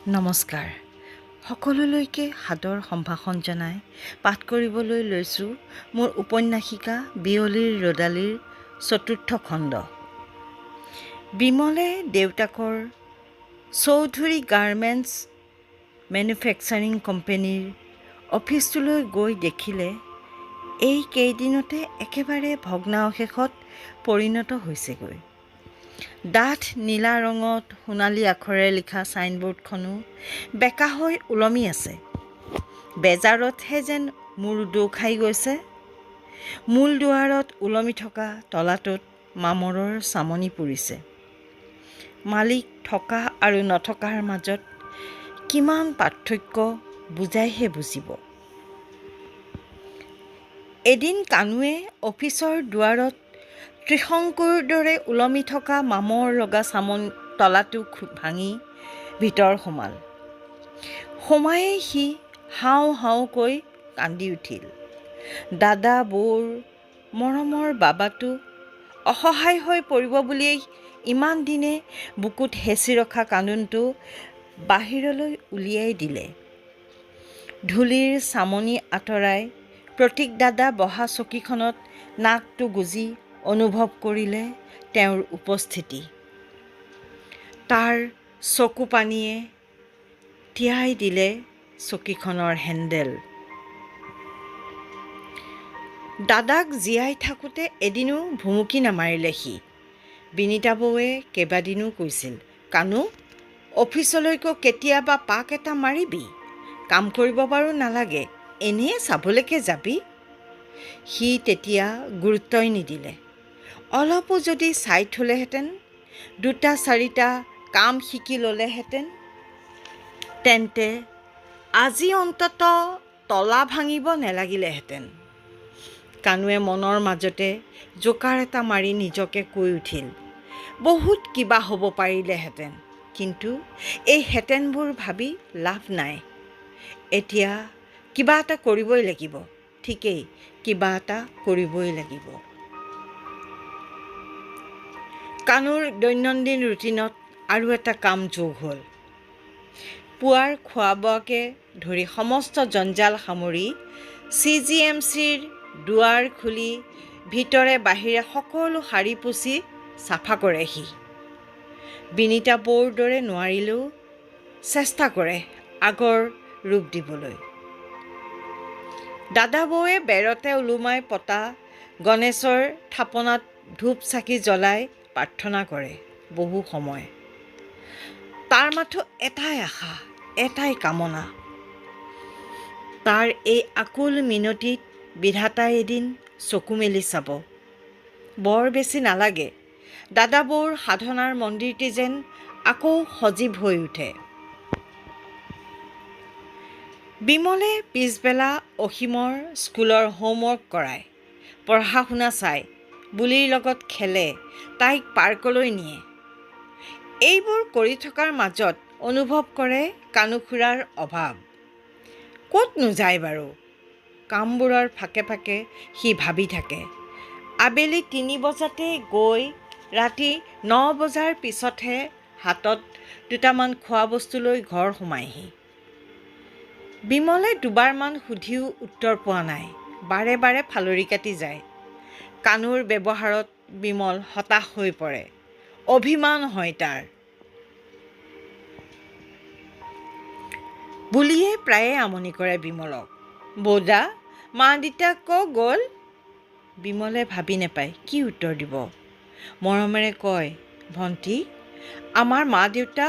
নমস্কাৰ। সকলোলৈকে সাদৰ সম্ভাষণ জনাই পাঠ কৰিবলৈ লৈছোঁ মোৰ উপন্যাসিকা বিয়লিৰ ৰ'দালিৰ ৪ৰ্থ খণ্ড। বিমলে দেউতাকৰ চৌধুৰী গাৰ্মেণ্টছ মেনুফেকচাৰিং কোম্পানীৰ অফিচটোলৈ গৈ দেখিলে এই কেইদিনতে একেবাৰে ভগ্নাৱশেষত পৰিণত হৈছেগৈ। ডাঠ নীলা ৰঙত সোণালী আখৰেৰে লিখা ছাইনবোৰ্ডখনো বেকা হৈ ওলমি আছে। বেজাৰতহে যেন মূৰ দোঁ খাই গৈছে। মূল দুৱাৰত ওলমি থকা তলাটোত মামৰৰ চামনি পৰিছে। মালিক থকা আৰু নথকাৰ মাজত কিমান পাৰ্থক্য বুজাইহে বুজিব। এদিন কানুৱে অফিচৰ দুৱাৰত ত্ৰিশংকুৰ দৰে ওলমি থকা মামৰ লগা তলাটো ভাঙি ভিতৰ সোমায়েই সি হাও হাওকৈ কান্দি উঠিল। দাদা বৌৰ মৰমৰ বাবাটো অসহায় হৈ পৰিব বুলিয়েই ইমান দিনে বুকুত হেঁচি ৰখা কান্দোনটো বাহিৰলৈ উলিয়াই দিলে। ধূলিৰ চামনি আঁতৰাই প্ৰতীক দাদা বহা চকীখনত নাকটো গুজি অনুভৱ কৰিলে তেওঁৰ উপস্থিতি। তাৰ চকু পানীয়ে তিয়াই দিলে চকীখনৰ হেণ্ডেল। দাদাক জীয়াই থাকোঁতে এদিনো ভুমুকি নামাৰিলে সি। বিনীতা বৌৱে কেইবাদিনো কৈছিল, কানু অফিচলৈকো কেতিয়াবা পাক এটা মাৰিবি, কাম কৰিব বাৰু নালাগে, এনেই চাবলৈকে যাবি। সি তেতিয়া গুৰুত্বই নিদিলে। অলপো যদি চাই থ'লেহেঁতেন, 2-4টা কাম শিকি ল'লেহেঁতেন, তেন্তে আজি অন্তত তলা ভাঙিব নেলাগিলেহেঁতেন। কানুৱে মনৰ মাজতে জোকাৰ এটা মাৰি নিজকে কৈ উঠিল, বহুত কিবা হ'ব পাৰিলেহেঁতেন, কিন্তু এই হেঁতেনবোৰ ভাবি লাভ নাই। এতিয়া কিবা এটা কৰিবই লাগিব, ঠিকেই কিবা এটা কৰিবই লাগিব। কানুৰ দৈনন্দিন ৰুটিনত আৰু এটা কাম যোগ হ'ল। পুৱাৰ খোৱা বোৱাকে ধৰি সমস্ত জঞ্জাল সামৰি CGMCৰ দুৱাৰ খুলি ভিতৰে বাহিৰে সকলো সাৰি পুচি চাফা কৰে সি। বিনীতা বৌৰ দৰে নোৱাৰিলেও চেষ্টা কৰে আগৰ ৰূপ দিবলৈ। দাদা বৌৱে বেৰতে ওলোমাই পতা গণেশৰ থাপনাত ধূপ চাকি জ্বলাই প্ৰাৰ্থনা কৰে বহু সময়। তাৰ মাথো এটাই আশা, এটাই কামনা, তাৰ এই আকুল মিনতিত বিধাতাই এদিন চকু মেলি চাব। বৰ বেছি নালাগে, দাদা বৌৰ সাধনাৰ মন্দিৰটি যেন আকৌ সজীৱ হৈ উঠে। বিমলে পিছবেলা অসীমৰ স্কুলৰ হোমৱৰ্ক কৰায়, পঢ়া শুনা চায়, বুলিৰ লগত খেলে, তাইক পাৰ্কলৈ নিয়ে। এইবোৰ কৰি থকাৰ মাজত অনুভৱ কৰে কানু খুৰাৰ অভাৱ। ক'তনো যায় বাৰু। কামবোৰৰ ফাকে ফাকে সি ভাবি থাকে। আবেলি 3 বজাতে গৈ ৰাতি 9 বজাৰ পিছতহে হাতত দুটামান খোৱা বস্তু লৈ ঘৰ সোমায়হি। বিমলে দুবাৰমান সুধিও উত্তৰ পোৱা নাই, বাৰে বাৰে ফালৰি কাটি যায়। কানুৰ ব্যৱহাৰত বিমল হতাশ হৈ পৰে, অভিমান হয় তাৰ। বুলিয়ে প্ৰায়ে আমনি কৰে বিমলক। বৌদা মা দেউতা ক'ত গ'ল? বিমলে ভাবি নেপায় কি উত্তৰ দিব। মৰমেৰে কয়, ভণ্টি আমাৰ মা দেউতা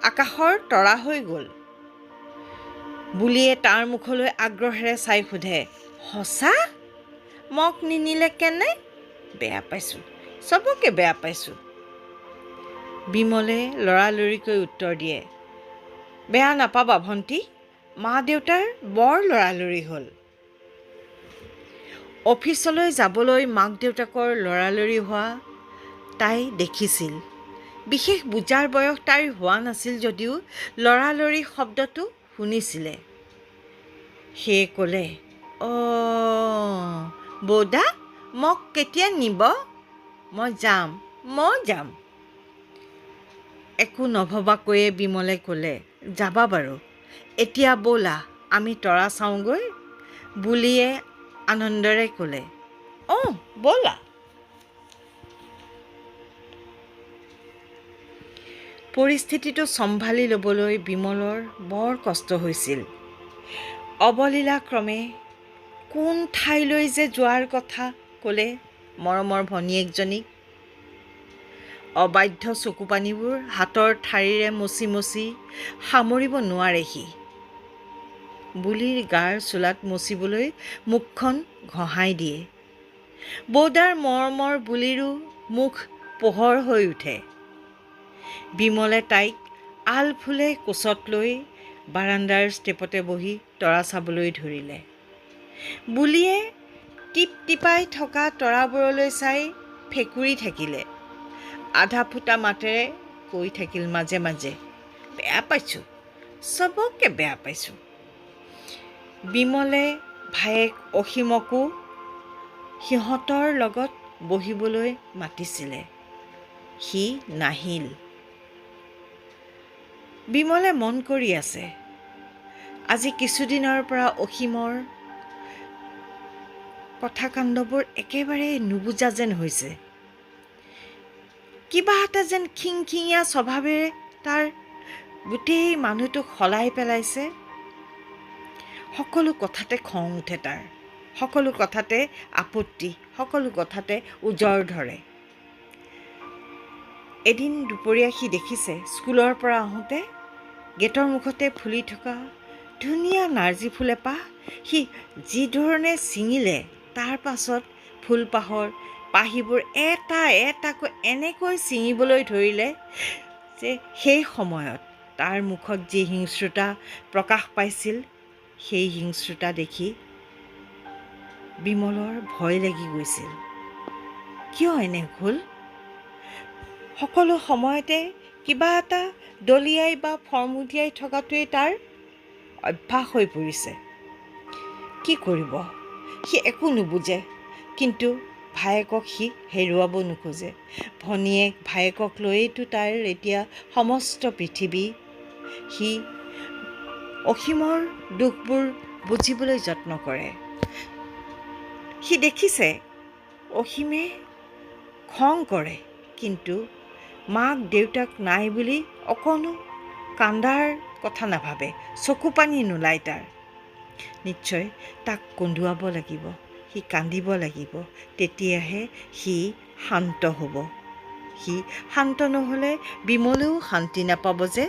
আকাশৰ তৰা হৈ গ'ল। বুলিয়ে তাৰ মুখলৈ আগ্ৰহেৰে চাই সোধে, সঁচা? মোক নিনিলে কেনে? বেয়া পাইছোঁ, চবকে বেয়া পাইছোঁ। বিমলে লৰালৰিকৈ উত্তৰ দিয়ে, বেয়া নাপাবা ভণ্টি, মা দেউতাৰ বৰ লৰালৰি হ'ল। অফিচলৈ যাবলৈ মাক দেউতাকৰ লৰালৰি হোৱা তাই দেখিছিল। বিশেষ বুজাৰ বয়স তাইৰ হোৱা নাছিল যদিও লৰালৰি শব্দটো শুনিছিলে। সেয়ে ক'লে, বৌদা মোক কেতিয়া নিব? মই যাম। একো নভবাকৈয়ে বিমলে ক'লে, যাবা বাৰু, এতিয়া ব'লা আমি তৰা চাওঁগৈ। বুলিয়ে আনন্দেৰে ক'লে, অঁ ব'লা। পৰিস্থিতিটো চম্ভালি ল'বলৈ বিমলৰ বৰ কষ্ট হৈছিল। অৱলীলাক্ৰমে কোন ঠাইলৈ যে যোৱাৰ কথা ক'লে মৰমৰ ভনীয়েকজনীক। অবাধ্য চকুপানীবোৰ হাতৰ ঠাৰিৰে মচি মচি সামৰিব নোৱাৰে সি। বুলিৰ গাৰ চোলাত মচিবলৈ মুখখন ঘঁহাই দিয়ে। বৌদাৰ মৰমৰ বুলিৰো মুখ পোহৰ হৈ উঠে। বিমলে তাইক আলফুলে কোচত লৈ বাৰান্দাৰ ষ্টেপতে বহি তৰা চাবলৈ ধৰিলে। বুলিয়ে টিপ টিপাই থকা তৰাবোৰলৈ চাই ফেকুৰি থাকিলে। আধা ফুটা মাতেৰে কৈ থাকিল মাজে মাজে, বেয়া পাইছোঁ, চবকে বেয়া পাইছোঁ। বিমলে ভায়েক অসীমকো সিহঁতৰ লগত বহিবলৈ মাতিছিলে, সি নাহিল। বিমলে মন কৰি আছে, আজি কিছুদিনৰ পৰা অসীমৰ কথাকাণ্ডবোৰ একেবাৰে নুবুজা যেন হৈছে। কিবা এটা যেন খিংখিঙীয়া স্বভাৱেৰে তাৰ গোটেই মানুহটোক সলাই পেলাইছে। সকলো কথাতে খং উঠে তাৰ, সকলো কথাতে আপত্তি, সকলো কথাতে ওজৰ ধৰে। এদিন দুপৰীয়া সি দেখিছে স্কুলৰ পৰা আহোঁতে গেটৰ মুখতে ফুলি থকা ধুনীয়া নাৰ্জী ফুল এপাহ সি যি ধৰণে ছিঙিলে, তাৰ পাছত পাহিবোৰ এটা এটাকৈ এনেকৈ ছিঙিবলৈ ধৰিলে যে সেই সময়ত তাৰ মুখত যি হিংস্ৰতা প্ৰকাশ পাইছিল, সেই হিংস্ৰতা দেখি বিমলৰ ভয় লাগি গৈছিল। কিয় এনে হ'ল? সকলো সময়তে কিবা এটা দলিয়াই বা ফৰ্মুটিয়াই থকাটোৱেই তাৰ অভ্যাস হৈ পৰিছে। কি কৰিব? সি একো নুবুজে, কিন্তু ভায়েকক সি হেৰুৱাব নোখোজে। ভনীয়েক ভায়েকক লৈয়েতো তাইৰ এতিয়া সমস্ত পৃথিৱী। সি অসীমৰ দুখবোৰ বুজিবলৈ যত্ন কৰে। সি দেখিছে অসীমে খং কৰে, কিন্তু মাক দেউতাক নাই বুলি অকণো কান্দাৰ কথা নাভাবে, চকু পানী নোলায় তাৰ। নিশ্চয় তাক কন্দুৱাব লাগিব, সি কান্দিব লাগিব, তেতিয়াহে সি শান্ত হ'ব। সি শান্ত নহ'লে বিমলেও শান্তি নাপাব যে।